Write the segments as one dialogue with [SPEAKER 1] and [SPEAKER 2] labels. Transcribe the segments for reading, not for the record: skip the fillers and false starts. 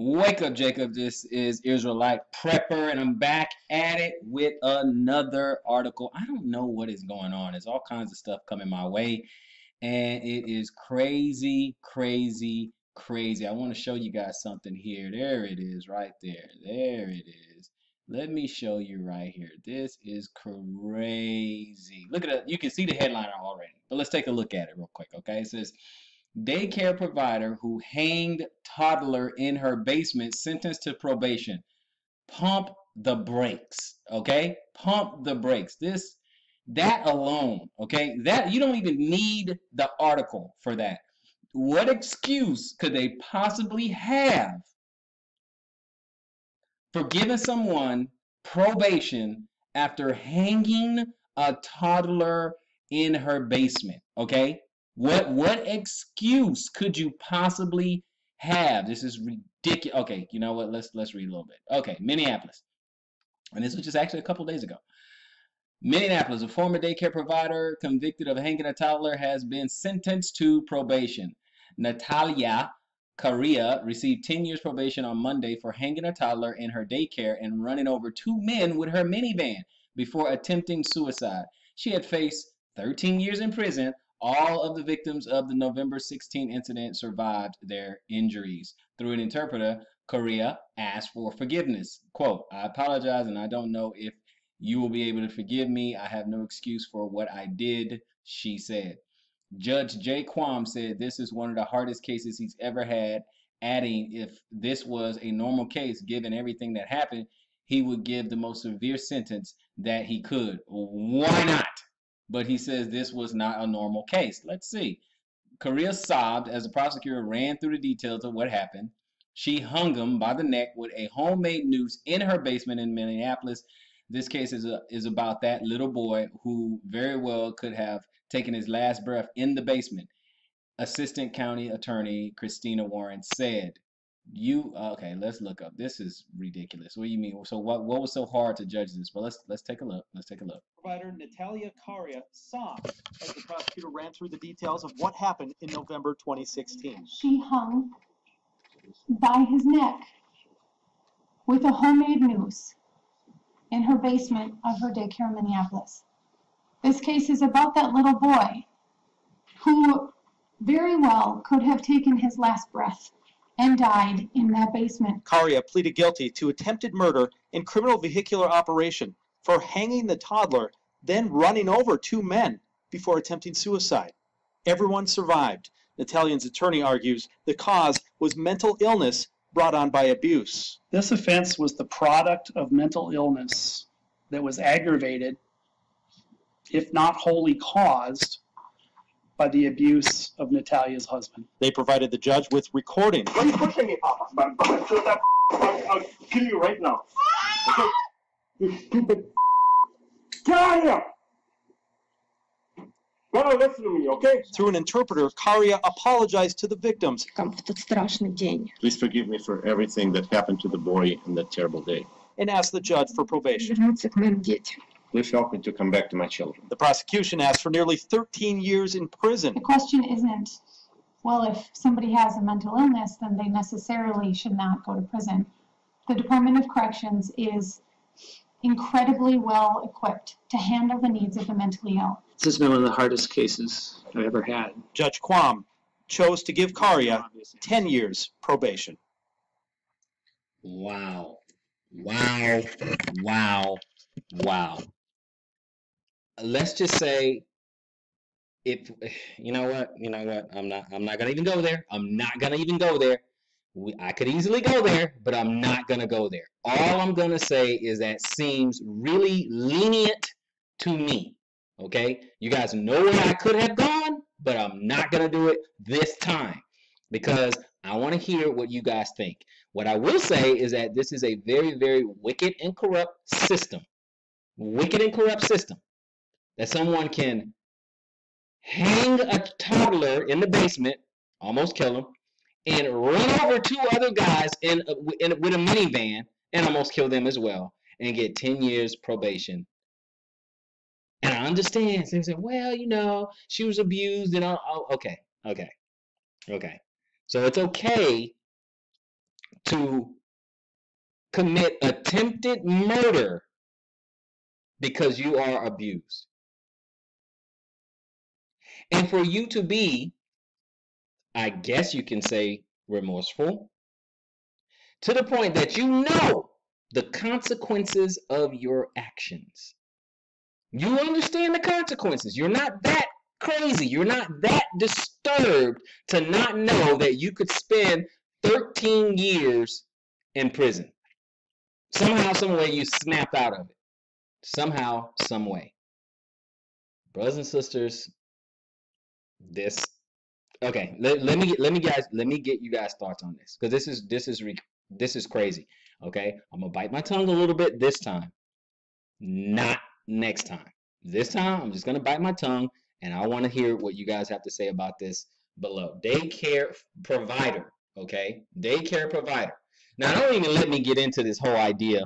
[SPEAKER 1] Wake up, Jacob. This is Israelite Prepper, and I'm back at it with another article. I don't know what is going on. There's all kinds of stuff coming my way, and it is crazy, crazy, crazy. I want to show you guys something here. There it is, right there. There it is. Let me show you right here. This is crazy. Look at it. You can see the headliner already, but let's take a look at it real quick, okay? It says, Daycare provider who hanged toddler in her basement sentenced to probation. Pump the brakes, okay? Pump the brakes. That alone, okay? That you don't even need the article for that. What excuse could they possibly have for giving someone probation after hanging a toddler in her basement, okay? What excuse could you possibly have? This is ridiculous. Okay, you know what? Let's read a little bit. Okay, Minneapolis. And this was just actually a couple days ago. Minneapolis, a former daycare provider convicted of hanging a toddler has been sentenced to probation. Natalia Correa received 10 years probation on Monday for hanging a toddler in her daycare and running over two men with her minivan before attempting suicide. She had faced 13 years in prison. All of the victims of the November 16 incident survived their injuries. Through an interpreter, Correa asked for forgiveness. Quote, I apologize and I don't know if you will be able to forgive me. I have no excuse for what I did, she said. Judge Jay Quam said this is one of the hardest cases he's ever had, adding if this was a normal case, given everything that happened, he would give the most severe sentence that he could. Why not? But he says this was not a normal case. Let's see. Correa sobbed as the prosecutor ran through the details of what happened. She hung him by the neck with a homemade noose in her basement in Minneapolis. This case is about that little boy who very well could have taken his last breath in the basement. Assistant County Attorney Christina Warren said. Okay, let's look up. This is ridiculous. What do you mean? So what was so hard to judge this? Well, let's take a look. Let's take a look.
[SPEAKER 2] Provider Natalia Correa sobbed as the prosecutor ran through the details of what happened in November 2016.
[SPEAKER 3] She hung by his neck with a homemade noose in her basement of her daycare in Minneapolis. This case is about that little boy who very well could have taken his last breath and died in that basement.
[SPEAKER 2] Correa pleaded guilty to attempted murder and criminal vehicular operation for hanging the toddler, then running over two men before attempting suicide. Everyone survived. Natalia's attorney argues the cause was mental illness brought on by abuse.
[SPEAKER 4] This offense was the product of mental illness that was aggravated, if not wholly caused, by the abuse of Natalia's husband.
[SPEAKER 2] They provided the judge with recording.
[SPEAKER 5] Why are you pushing me, Papa? I'll kill you right now. Okay? You stupid. Get out of here! Now listen to me, okay?
[SPEAKER 2] Through an interpreter, Correa apologized to the victims.
[SPEAKER 6] Please forgive me for everything that happened to the boy on that terrible day.
[SPEAKER 2] And asked the judge for probation.
[SPEAKER 6] Please help me to come back to my children.
[SPEAKER 2] The prosecution asked for nearly 13 years in prison.
[SPEAKER 3] The question isn't, well, if somebody has a mental illness, then they necessarily should not go to prison. The Department of Corrections is incredibly well equipped to handle the needs of the mentally ill.
[SPEAKER 7] This has been one of the hardest cases I've ever had.
[SPEAKER 2] Judge Quam chose to give Correa 10 years probation.
[SPEAKER 1] Wow. Wow. Wow. Wow. Let's just say, if you know what, I'm not gonna even go there. I'm not gonna even go there. I could easily go there, but I'm not gonna go there. All I'm gonna say is that seems really lenient to me. Okay, you guys know where I could have gone, but I'm not gonna do it this time because I want to hear what you guys think. What I will say is that this is a very, very wicked and corrupt system. Wicked and corrupt system. That someone can hang a toddler in the basement, almost kill him, and run over two other guys with a minivan and almost kill them as well, and get 10 years probation. And I understand. So they say, well, she was abused and all. Okay. So it's okay to commit attempted murder because you are abused. And for you to be, I guess you can say, remorseful, to the point that you know the consequences of your actions. You understand the consequences. You're not that crazy. You're not that disturbed to not know that you could spend 13 years in prison. Somehow, some way, you snap out of it. Somehow, some way. Brothers and sisters, this. Okay, let me get you guys thoughts on this, because this is crazy. Okay, I'm gonna bite my tongue a little bit this time, not next time. This time, I'm just gonna bite my tongue, and I want to hear what you guys have to say about this below. Daycare provider, okay, daycare provider. Now, don't even let me get into this whole idea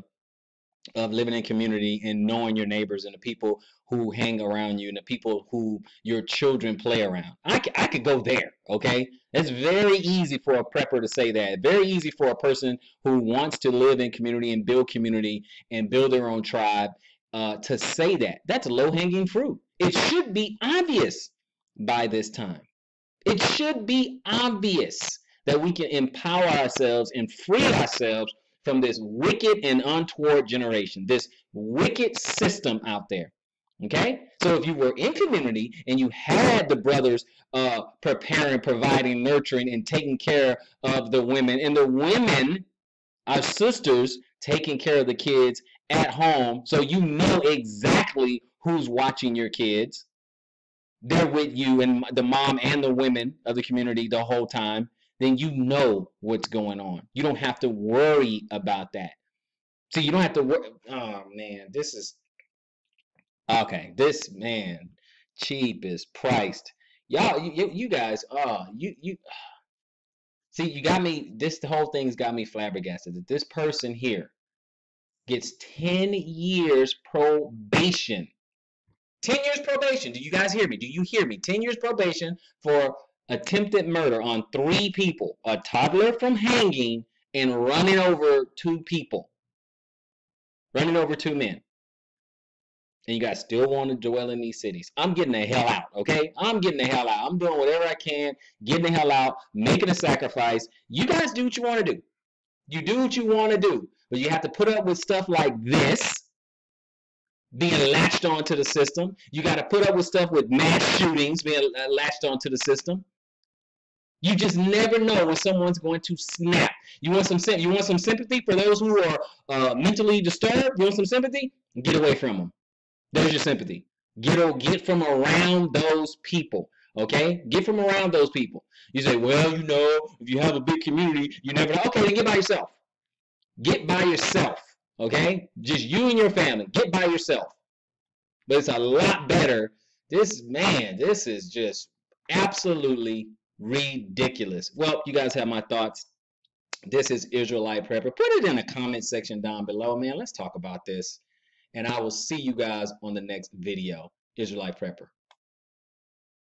[SPEAKER 1] of living in community and knowing your neighbors and the people who hang around you and the people who your children play around. I could go there, okay? It's very easy for a prepper to say that. Very easy for a person who wants to live in community and build their own tribe to say that. That's low-hanging fruit. It should be obvious by this time. It should be obvious that we can empower ourselves and free ourselves from this wicked and untoward generation, this wicked system out there. Okay? So if you were in community and you had the brothers preparing, providing, nurturing, and taking care of the women, and the women, our sisters, taking care of the kids at home, so you know exactly who's watching your kids. They're with you and the mom and the women of the community the whole time. Then you know what's going on. You don't have to worry about that. See, you don't have to worry. Oh, man, this is... Okay, this, man, cheap is priced. Y'all, you guys, see, you got me, the whole thing's got me flabbergasted. That this person here gets 10 years probation. 10 years probation. Do you guys hear me? Do you hear me? 10 years probation for attempted murder on 3 people. A toddler from hanging and running over 2 people. Running over 2 men. And you guys still want to dwell in these cities. I'm getting the hell out, okay? I'm getting the hell out. I'm doing whatever I can, getting the hell out, making a sacrifice. You guys do what you want to do. You do what you want to do. But you have to put up with stuff like this, being latched onto the system. You got to put up with stuff with mass shootings, being latched onto the system. You just never know when someone's going to snap. You want some sympathy for those who are mentally disturbed? You want some sympathy? Get away from them. There's your sympathy. Get from around those people. Okay? Get from around those people. You say, well, you know, if you have a big community, you never know. Okay, then get by yourself. Get by yourself. Okay? Just you and your family. Get by yourself. But it's a lot better. This is just absolutely ridiculous. Well, you guys have my thoughts. This is Israelite Prepper. Put it in the comment section down below, man. Let's talk about this. And I will see you guys on the next video. Israelite Prepper.